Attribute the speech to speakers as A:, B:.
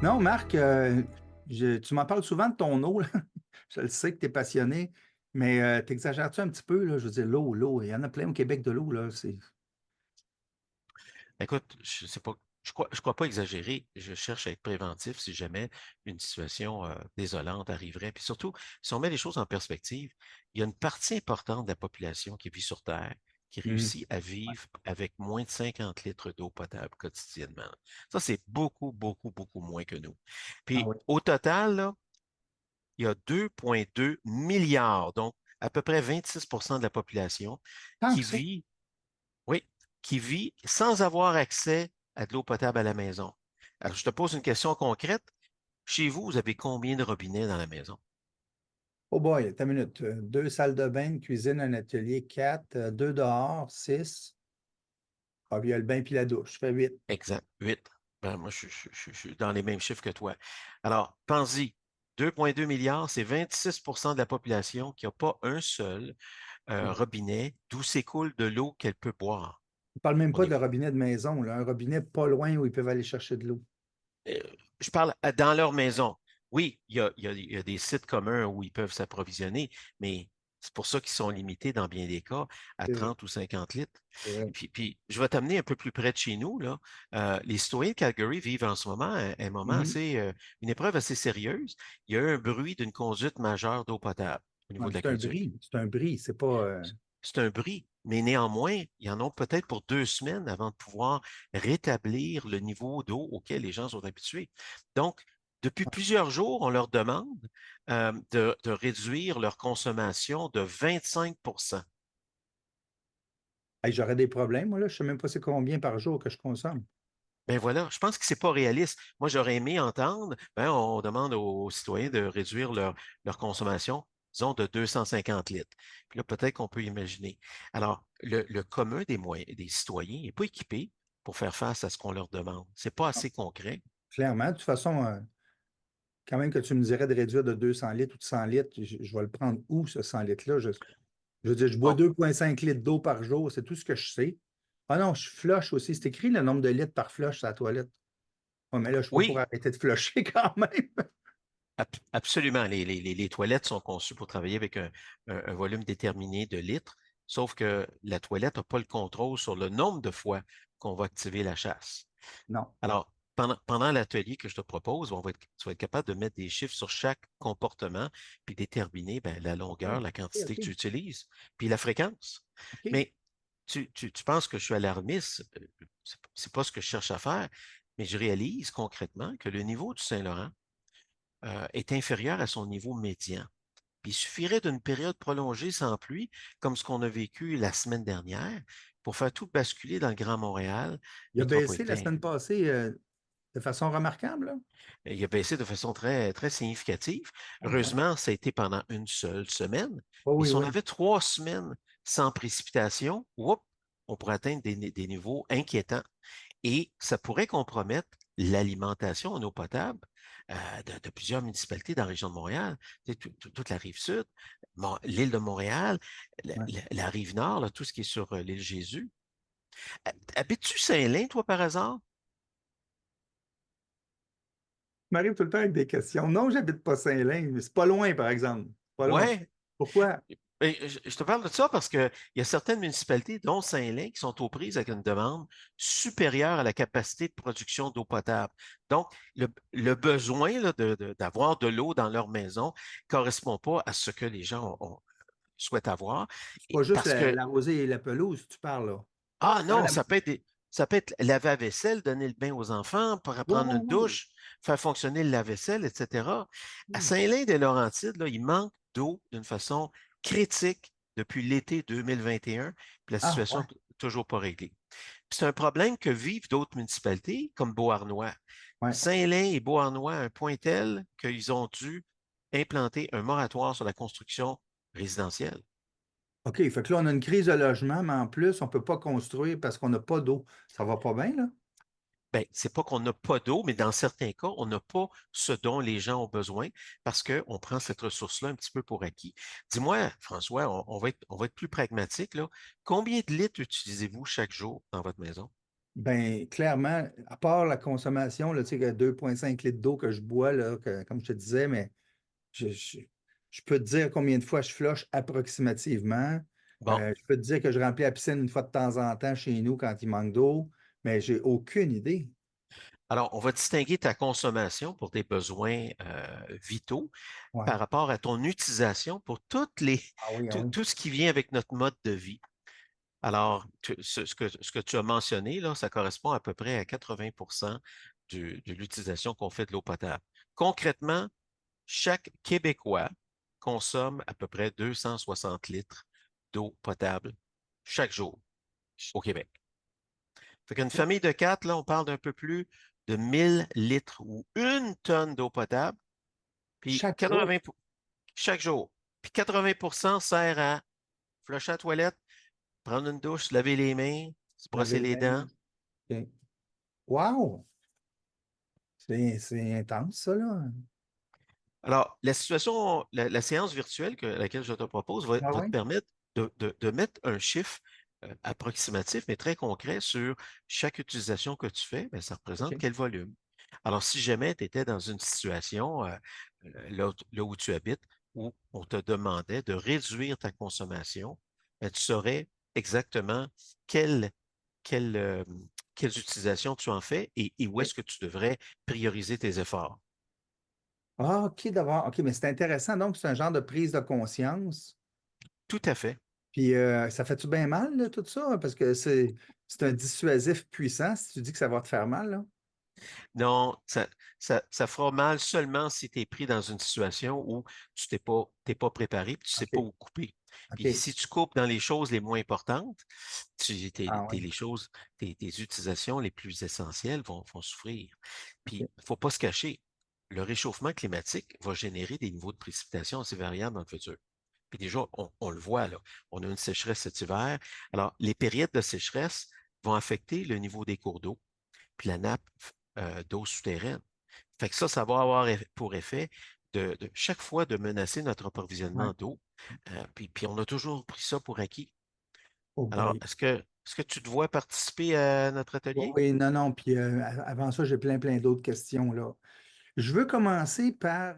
A: Non, Marc, tu m'en parles souvent de ton eau, là. Je le sais que tu es passionné, mais t'exagères-tu un petit peu, là? Je veux dire, l'eau, il y en a plein au Québec de l'eau, là.
B: Écoute, je sais pas, je crois pas exagérer. Je cherche à être préventif si jamais une situation désolante arriverait. Puis surtout, si on met les choses en perspective, il y a une partie importante de la population qui vit sur Terre qui
A: Mhm.
B: réussit à vivre avec moins de 50 litres d'eau potable quotidiennement. Ça, c'est beaucoup, beaucoup, beaucoup moins que nous.
A: Ah
B: Puis
A: oui.
B: au total, là, il y a 2,2 milliards, donc à peu près 26% de la population
A: Tant
B: qui
A: que ça.
B: vit oui, qui vit sans avoir accès à de l'eau potable à la maison. Alors, je te pose une question concrète. Chez vous, vous avez combien de robinets dans la maison?
A: Oh boy, attends une minute. Deux salles de bain, une cuisine, un atelier, quatre, deux dehors, six. Ah, puis il y a le bain puis la douche. Ça fait huit.
B: Exact, 8. Ben, moi, je suis dans les mêmes chiffres que toi. Alors, pense-y. 2,2 milliards, c'est 26% de la population qui n'a pas un seul
A: Ouais.
B: robinet d'où s'écoule de l'eau qu'elle peut boire.
A: On ne parle même
B: On
A: pas
B: est,
A: de robinet de maison, là. Un robinet pas loin où ils peuvent aller chercher de l'eau.
B: euh, je parle dans leur maison. Oui, il y a des sites communs où ils peuvent s'approvisionner, mais c'est pour ça qu'ils sont limités dans bien des cas à
A: C'est vrai.
B: 30 ou 50 litres.
A: C'est vrai.
B: Puis je vais t'amener un peu plus près de chez nous, là. Les citoyens de Calgary vivent en ce moment un moment
A: Mhm.
B: assez, une épreuve assez sérieuse. Il y a eu un bruit d'une conduite majeure d'eau potable au
A: Ouais,
B: niveau
A: mais
B: de
A: c'est un
B: l'aqueduc.
A: bris. C'est un bris. C'est pas.
B: C'est un bris, mais néanmoins, il y en a peut-être pour 2 semaines avant de pouvoir rétablir le niveau d'eau auquel les gens sont habitués. Donc, depuis plusieurs jours, on leur demande de réduire leur consommation de 25%.
A: Hey, j'aurais des problèmes, moi, là. Je ne sais même pas c'est combien par jour que je consomme.
B: Ben voilà, je pense que c'est pas réaliste. Moi, j'aurais aimé entendre, ben, on demande aux citoyens de réduire leur consommation, disons, de 250 litres. Puis là, peut-être qu'on peut imaginer. Alors, le commun des moyens, des citoyens n'est pas équipé pour faire face à ce qu'on leur demande. C'est pas assez concret.
A: Clairement. De toute façon, quand même que tu me dirais de réduire de 200 litres ou de 100 litres, je vais le prendre où, ce 100 litres-là? Je veux dire, je bois
B: Bon,
A: 2,5 litres d'eau par jour, c'est tout ce que je sais. Ah non, je flush aussi. C'est écrit le nombre de litres par flush à la toilette. Ouais, mais là, je ne suis pas pour
B: oui,
A: arrêter de flusher quand même.
B: absolument. Les toilettes sont conçues pour travailler avec un volume déterminé de litres, sauf que la toilette n'a pas le contrôle sur le nombre de fois qu'on va activer la chasse.
A: Non.
B: Alors, pendant l'atelier que je te propose, tu vas être capable de mettre des chiffres sur chaque comportement, puis déterminer ben, la
A: OK,
B: longueur, la quantité que
A: OK,
B: tu utilises, puis la fréquence.
A: OK.
B: Mais tu penses que je suis alarmiste, c'est pas ce que je cherche à faire, mais je réalise concrètement que le niveau du Saint-Laurent est inférieur à son niveau médian. Puis il suffirait d'une période prolongée sans pluie, comme ce qu'on a vécu la semaine dernière, pour faire tout basculer dans le Grand Montréal
A: Il a baissé la
B: métropolitain.
A: semaine passée de façon remarquable, là.
B: Il a baissé de façon très, très significative.
A: Ah, ouais.
B: Heureusement, ça a été pendant une seule semaine.
A: Oh,
B: Mais
A: oui,
B: si on
A: oui.
B: avait 3 semaines sans précipitation, on pourrait atteindre des niveaux inquiétants. Et ça pourrait compromettre l'alimentation en eau potable de plusieurs municipalités dans la région de Montréal. Tu sais, toute la rive sud, l'île de Montréal,
A: Ouais.
B: la rive nord, là, tout ce qui est sur l'île Jésus. Habites-tu Saint-Lin, toi, par hasard?
A: Il m'arrive tout le temps avec des questions. Non, j'habite pas Saint-Lin, mais c'est pas loin, par exemple. Pas loin.
B: Ouais,
A: Pourquoi?
B: ben, je te parle de ça parce qu'il y a certaines municipalités, dont Saint-Lin, qui sont aux prises avec une demande supérieure à la capacité de production d'eau potable. Donc, le besoin là, d'avoir de l'eau dans leur maison correspond pas à ce que les gens souhaitent avoir.
A: C'est pas juste
B: Parce que,
A: la rosée et la pelouse, tu parles, là.
B: ah
A: Ah,
B: non, ça peut être laver la vaisselle, donner le bain aux enfants, pour
A: oui,
B: prendre une
A: oui,
B: douche, faire fonctionner le lave-vaisselle, etc. À
A: oui.
B: Saint-Lin-des-Laurentides, là, il manque d'eau d'une façon critique depuis l'été 2021, puis la
A: Ah,
B: situation
A: ouais.
B: n'est toujours pas réglée. Puis c'est un problème que vivent d'autres municipalités, comme Beauharnois.
A: Ouais.
B: Saint-Lin et Beauharnois à un point tel qu'ils ont dû implanter un moratoire sur la construction résidentielle.
A: OK, fait que là, on a une crise de logement, mais en plus, on ne peut pas construire parce qu'on n'a pas d'eau. Ça va pas bien, là?
B: Ben, c'est pas qu'on n'a pas d'eau, mais dans certains cas, on n'a pas ce dont les gens ont besoin parce qu'on prend cette ressource-là un petit peu pour acquis. Dis-moi, François, on va être plus pragmatique, là. Combien de litres utilisez-vous chaque jour dans votre maison?
A: Ben, clairement, à part la consommation, là, tu sais, que 2,5 litres d'eau que je bois, là, comme je te disais, mais je, je- je peux te dire combien de fois je flush approximativement.
B: Bon,
A: Je peux te dire que je remplis la piscine une fois de temps en temps chez nous quand il manque d'eau, mais j'ai aucune idée.
B: alors on va distinguer ta consommation pour tes besoins vitaux
A: Ouais.
B: par rapport à ton utilisation pour
A: Ah oui, ah oui.
B: tout ce qui vient avec notre mode de vie. Alors, ce que tu as mentionné, là, ça correspond à peu près à 80 de l'utilisation qu'on fait de l'eau potable. Concrètement, chaque Québécois consomme à peu près 260 litres d'eau potable chaque jour au Québec. Fait qu'une famille de quatre, là, on parle d'un peu plus de 1000 litres ou une tonne d'eau potable, puis
A: Chaque jour,
B: 80 chaque jour. Puis 80 sert à flusher la toilette, prendre une douche, se laver les mains, se
A: laver
B: brosser
A: le
B: les dents.
A: linge. OK. Wow! C'est intense, ça, là.
B: Alors, la séance virtuelle laquelle je te propose
A: Ah
B: va te
A: oui?
B: permettre de mettre un chiffre approximatif, mais très concret sur chaque utilisation que tu fais, ben, ça représente
A: OK.
B: quel volume. Alors, si jamais tu étais dans une situation, là où tu habites, où on te demandait de réduire ta consommation, ben, tu saurais exactement quelle, quelle, euh, quelles utilisations tu en fais et où
A: OK.
B: est-ce que tu devrais prioriser tes efforts.
A: Ah, OK, d'abord. OK, mais c'est intéressant. Donc, c'est un genre de prise de conscience.
B: Tout à fait.
A: Puis, ça fait-tu bien mal, là, tout ça? Parce que c'est un dissuasif puissant si tu dis que ça va te faire mal, là.
B: Non, ça fera mal seulement si tu es pris dans une situation où tu t'es pas préparé, puis tu sais pas
A: OK.
B: où couper. Puis
A: OK.
B: si tu coupes dans les choses les moins importantes,
A: Ah oui.
B: les choses, tes utilisations les plus essentielles vont souffrir. Puis,
A: OK.
B: il faut pas se cacher. Le réchauffement climatique va générer des niveaux de précipitation assez variables dans le futur. Puis déjà, on le voit, là. On a une sécheresse cet hiver. Alors, les périodes de sécheresse vont affecter le niveau des cours d'eau puis la nappe d'eau souterraine. Fait que ça va avoir pour effet de chaque fois de menacer notre
A: Ouais.
B: approvisionnement d'eau. Puis on a toujours pris ça pour acquis.
A: Oh
B: Alors,
A: boy.
B: est-ce que tu te vois participer à notre
A: Oui,
B: atelier?
A: oui, non, non. Puis avant ça, j'ai plein d'autres questions, là. Je veux commencer par